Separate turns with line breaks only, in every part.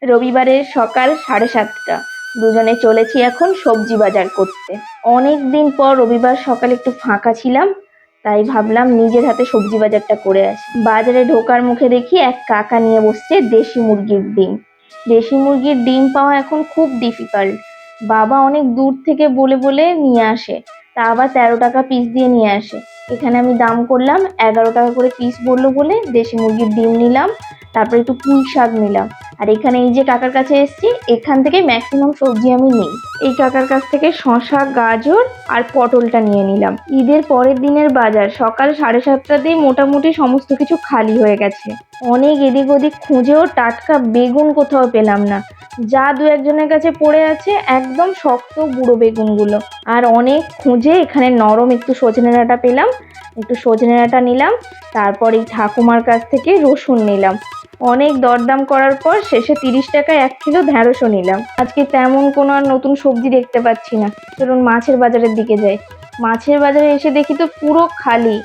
রবিবারের সকাল 7:30। দুজনে চলেছি এখন সবজি বাজার করতে। অনেক দিন পর রবিবার সকালে একটু ফাঁকা ছিলাম, তাই ভাবলাম নিজের হাতে সবজি বাজারটা করে আসি। বাজারে ঢোকার মুখে দেখি এক কাকা নিয়ে বসছে দেশি মুরগির ডিম। দেশি মুরগির ডিম পাওয়া এখন খুব ডিফিকাল্ট। বাবা অনেক দূর থেকে বলে বলে নিয়ে আসে, তা আবার 13 টাকা পিস দিয়ে নিয়ে আসে। এখানে আমি দাম করলাম 11 টাকা করে পিস বললো বলে দেশি মুরগির ডিম নিলাম, তারপর একটু পুঁই শাক নিলাম। আর এখানে এই যে কাকার কাছে এসেছি, এখান থেকে ম্যাক্সিমাম সবজি আমি নিই। এই কাকার কাছ থেকে শসা, গাজর আর পটলটা নিয়ে নিলাম। ঈদের পরের দিনের বাজার সকাল 7:30 মোটামুটি সমস্ত কিছু খালি হয়ে গেছে। অনেক এদিক ওদিক খুঁজেও টাটকা বেগুন কোথাও পেলাম না। যা দু একজনের কাছে পড়ে আছে একদম শক্ত বুড়ো বেগুনগুলো। আর অনেক খুঁজে এখানে নরম একটু সজনে ডাঁটা পেলাম, একটু সজনে ডাঁটা নিলাম। তারপর এই ঠাকুমার কাছ থেকে রসুন নিলাম। অনেক দরদাম করার পর শেষে 30 টাকায় 1 কিলো ঢ্যাঁড়সও নিলাম। আজকে তেমন কোনো আর নতুন সবজি দেখতে পাচ্ছি না, চলুন মাছের বাজারের দিকে যাই। মাছের বাজারে এসে দেখি তো পুরো খালি,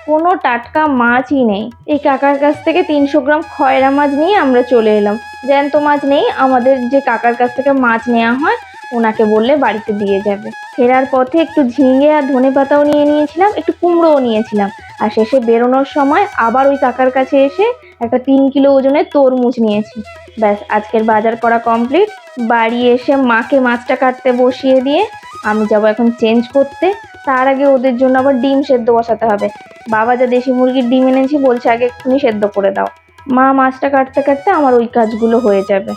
কোনো টাটকা মাছই নেই। এই কাকার কাছ থেকে 300 গ্রাম খয়রা মাছ নিয়ে আমরা চলে এলাম। জ্যান্ত মাছ নেই, আমাদের যে কাকার কাছ থেকে মাছ নেওয়া হয় ওনাকে বললে বাড়িতে দিয়ে যাবে। ফেরার পথে একটু ঝিঙে আর ধনেপাতাও নিয়ে নিয়েছিলাম, একটু কুমড়োও নিয়েছিলাম। আর শেষে বেরোনোর সময় আবার ওই কাকার কাছে এসে একটা 3 কিলো ওজনের তরমুজ নিয়েছি। ব্যাস, আজকের বাজার করা কমপ্লিট। বাড়ি এসে মাকে মাছটা কাটতে বসিয়ে দিয়ে আমি যাব এখন চেঞ্জ করতে। তার আগে ওদের জন্য আবার ডিম সেদ্ধ বসাতে হবে। বাবা যা দেশি মুরগির ডিম এনেছি বলছে আগে এক্ষুনি সেদ্ধ করে দাও। মা মাছটা কাটতে কাটতে আমার ওই কাজগুলো হয়ে যাবে।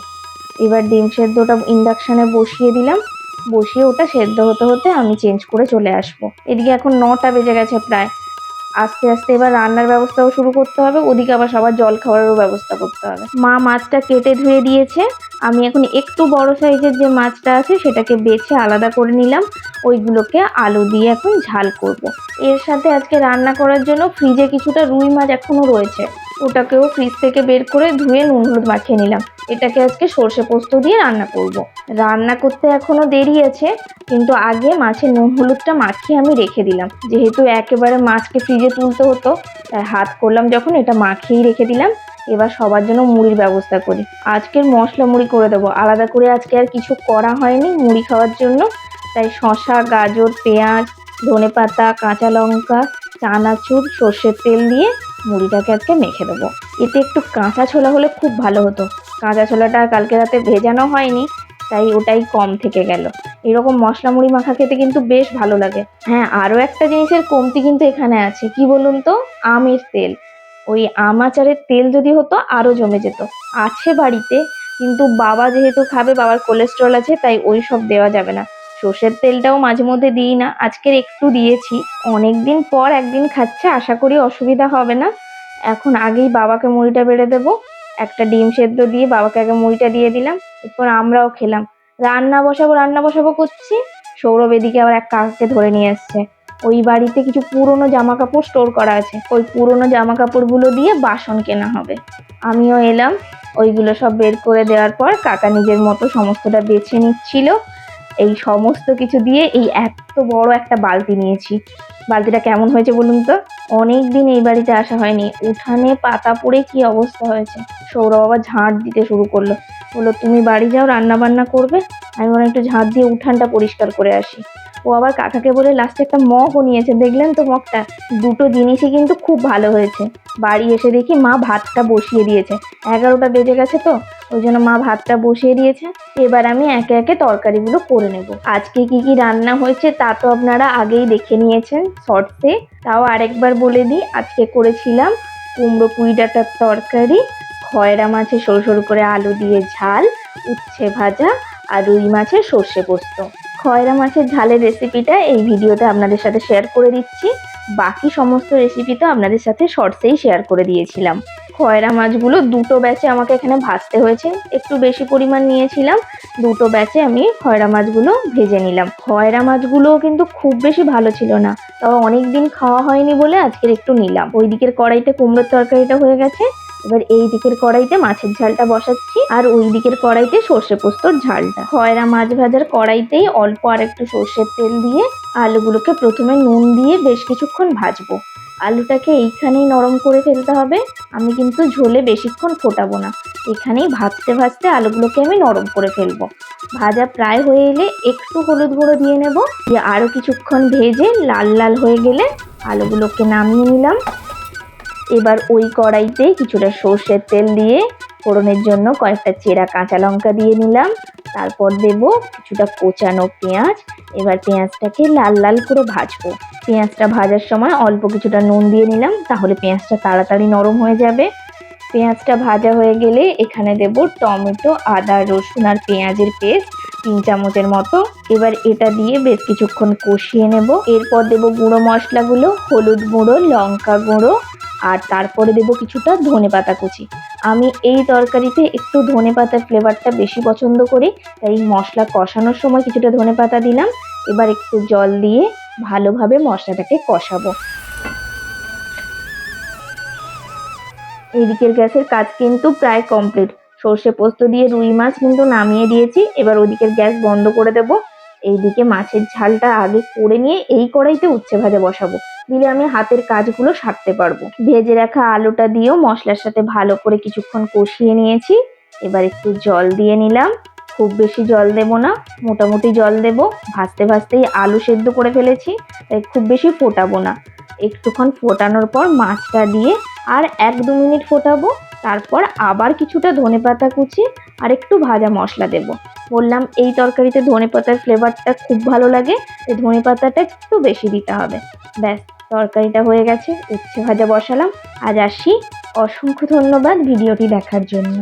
এবার ডিম সেদ্ধটা ইন্ডাকশানে বসিয়ে দিলাম, বসিয়ে ওটা সেদ্ধ হতে হতে আমি চেঞ্জ করে চলে আসবো। এদিকে এখন 9টা বেজে গেছে প্রায়। আস্তে আস্তে এবার রান্নার ব্যবস্থাও শুরু করতে হবে, ওদিকে আবার সবার জল খাবারেরও ব্যবস্থা করতে হবে। মা মাছটা কেটে ধুয়ে দিয়েছে। আমি এখন একটু বড় সাইজের যে মাছটা আছে সেটাকে বেছে আলাদা করে নিলাম। ওইগুলোকে আলু দিয়ে এখন ঝাল করব। এর সাথে আজকে রান্না করার জন্য ফ্রিজে কিছুটা রুই মাছ এখনো রয়েছে, ওটাকেও ফ্রিজ থেকে বের করে ধুয়ে নুন হলুদ মাখিয়ে নিলাম। এটাকে আজকে সর্ষে পোস্ত দিয়ে রান্না করব। রান্না করতে এখনো দেরি আছে, কিন্তু আগে মাছের নুন হলুদটা মাখিয়ে আমি রেখে দিলাম। যেহেতু একেবারে মাছকে ফ্রিজে তুলতে হতো, তাই হাত করলাম যখন এটা মাখিয়েই রেখে দিলাম। এবার সবার জন্য মুড়ির ব্যবস্থা করি। আজকের মশলা মুড়ি করে দেবো, আলাদা করে আজকে আর কিছু করা হয়নি মুড়ি খাওয়ার জন্য। তাই শসা, গাজর, পেঁয়াজ, ধনেপাতা, কাঁচা লঙ্কা, চানাচুর, সর্ষের তেল দিয়ে মুড়িটাকে আজকে মেখে দেবো। এতে একটু কাঁচা ছোলা হলে খুব ভালো হতো। কাঁচা ছোলাটা কালকে রাতে ভেজানো হয়নি, তাই ওটাই কম থেকে গেল। এরকম মশলা মুড়ি মাখা খেতে কিন্তু বেশ ভালো লাগে। হ্যাঁ, আরও একটা জিনিসের কমতি কিন্তু এখানে আছে, কি বলুন তো? আমের তেল। ওই আম আচারের তেল যদি হতো আরও জমে যেত। আছে বাড়িতে, কিন্তু বাবা যেহেতু খাবে, বাবার কোলেস্ট্রল আছে, তাই ওই সব দেওয়া যাবে না। সর্ষের তেলটাও মাঝে মধ্যে দিই না, আজকের একটু দিয়েছি। অনেকদিন পর একদিন খাচ্ছে, আশা করি অসুবিধা হবে না। এখন আগেই বাবাকে মুড়িটা বেড়ে দেবো। একটা ডিম সেদ্ধ দিয়ে বাবাকে আগে মুড়িটা দিয়ে দিলাম, এরপর আমরাও খেলাম। রান্না বসাবো করছি, সৌরভ এদিকে আবার এক কাকাকে ধরে নিয়ে এসছে। ওই বাড়িতে কিছু পুরনো জামা কাপড় স্টোর করা আছে, ওই পুরনো জামা কাপড়গুলো দিয়ে বাসন কেনা হবে। আমিও এলাম, ওইগুলো সব বের করে দেওয়ার পর কাকা নিজের মতো সমস্তটা বেছে নিচ্ছিল। এই সমস্ত কিছু দিয়ে এই এত বড় একটা বালতি নিয়েছি। বালতিটা কেমন হয়েছে বলুন তো? অনেক দিন এই বাড়িতে আসা হয়নি, উঠানে পাতা পড়ে কি অবস্থা হয়েছে। সৌরভ আবার ঝাঁট দিতে শুরু করলো, বললো তুমি বাড়ি যাও, রান্না বান্না করবে, আমি মনে একটু ঝাঁট দিয়ে উঠানটা পরিষ্কার করে আসি। ও আবার কাকাকে বলে লাস্টে একটা মগও নিয়েছে, দেখলেন তো মগটা? দুটো জিনিসই কিন্তু খুব ভালো হয়েছে। বাড়ি এসে দেখি মা ভাতটা বসিয়ে দিয়েছে। 11টা বেজে গেছে তো, ওই জন্য মা ভাতটা বসিয়ে দিয়েছে। এবার আমি একে একে তরকারিগুলো করে নেব। আজকে কি কি রান্না হয়েছে তা তো আপনারা আগেই দেখে নিয়েছেন শর্টসে, তাও আরেকবার বলে দিই। আজকে করেছিলাম কুমড়ো পুঁই ডাঁটার তরকারি, খয়রা মাছের সরু সরু করে আলু দিয়ে ঝাল, উচ্ছে ভাজা আর রুই মাছের সর্ষে পোস্ত। খয়রা মাছের ঝালের রেসিপিটা এই ভিডিওতে আপনাদের সাথে শেয়ার করে দিচ্ছি, বাকি সমস্ত রেসিপি তো আপনাদের সাথে শর্টসেই শেয়ার করে দিয়েছিলাম। খয়রা মাছগুলো দুটো ব্যাচে আমাকে এখানে ভাজতে হয়েছে, একটু বেশি পরিমাণ নিয়েছিলাম। দুটো ব্যাচে আমি খয়রা মাছগুলো ভেজে নিলাম। খয়রা মাছগুলো কিন্তু খুব বেশি ভালো ছিল না, তবে অনেকদিন খাওয়া হয়নি বলে আজকের একটু নিলাম। ওই দিকের কড়াইতে কুমড়োর তরকারিটা হয়ে গেছে, এবার এই দিকের কড়াইতে মাছের ঝালটা বসাচ্ছি, আর ওই দিকের কড়াইতে সর্ষে পোস্তর ঝালটা। খয়রা মাছ ভাজার কড়াইতেই অল্প আর একটু সর্ষের তেল দিয়ে আলুগুলোকে প্রথমে নুন দিয়ে বেশ কিছুক্ষণ ভাজবো। আলুটাকে এইখানেই নরম করে ফেলতে হবে। আমি কিন্তু ঝোলে বেশিক্ষণ ফোটাবো না, এখানেই ভাজতে ভাজতে আলুগুলোকে আমি নরম করে ফেলবো। ভাজা প্রায় হয়ে এলে একটু হলুদ গুঁড়ো দিয়ে নেব, দিয়ে আরও কিছুক্ষণ ভেজে লাল লাল হয়ে গেলে আলুগুলোকে নামিয়ে নিলাম। এবার ওই কড়াইতেই কিছুটা সর্ষের তেল দিয়ে ফোড়নের জন্য কয়েকটা চেরা কাঁচা লঙ্কা দিয়ে নিলাম। তারপর দেব কিছুটা কোচানো পেঁয়াজ। এবার পেঁয়াজটাকে লাল লাল করে ভাজবো। পেঁয়াজটা ভাজার সময় অল্প কিছুটা নুন দিয়ে নিলাম, তাহলে পেঁয়াজটা তাড়াতাড়ি নরম হয়ে যাবে। পেঁয়াজটা ভাজা হয়ে গেলে এখানে দেব টমেটো, আদা, রসুন আর পেঁয়াজের পেস্ট 3 চামচের মতো। এবার এটা দিয়ে বেশ কিছুক্ষণ কষিয়ে নেব। এরপর দেব গুঁড়ো মশলাগুলো, হলুদ গুঁড়ো, লঙ্কা গুঁড়ো আর তারপরে দেব কিছুটা ধনেপাতা কুচি। আমি এই তরকারিতে একটু ধনেপাতার ফ্লেভারটা বেশি পছন্দ করি, তাই মশলা কষানোর সময় কিছুটা ধনেপাতা দিলাম। এবার একটু জল দিয়ে ভালোভাবে মশলাটাকে কষাবো। এদিকের গ্যাসের কাজ কিন্তু প্রায় কমপ্লিট। সর্ষে পোস্ত দিয়ে রুই মাছ কিন্তু নামিয়ে দিয়েছি, এবার ওদিকের গ্যাস বন্ধ করে দেব। এইদিকে মাছের ঝালটা আগে করে নিয়ে এই কড়াইতে উচ্ছে ভাজা বসাবো, দিলে আমি হাতের কাজগুলো সারতে পারবো। ভেজে রাখা আলুটা দিয়েও মশলার সাথে ভালো করে কিছুক্ষণ কষিয়ে নিয়েছি। এবার একটু জল দিয়ে নিলাম, খুব বেশি জল দেব না, মোটামুটি জল দেব। ভাজতে ভাজতেই আলু সেদ্ধ করে ফেলেছি, তাই খুব বেশি ফোটাবো না। একটুক্ষণ ফোটানোর পর মাছটা দিয়ে আর 1-2 মিনিট ফোটাবো। তারপর আবার কিছুটা ধনেপাতা কুচি আর একটু ভাজা মশলা দেব। বললাম এই তরকারিতে ধনেপাতার ফ্লেভারটা খুব ভালো লাগে, তাই ধনেপাতাটা একটু বেশি দিতে হবে। ব্যাস, তরকারিটা হয়ে গেছে। উচ্ছে ভাজা বসালাম। আজ আসি। অসংখ্য ধন্যবাদ ভিডিওটি দেখার জন্য।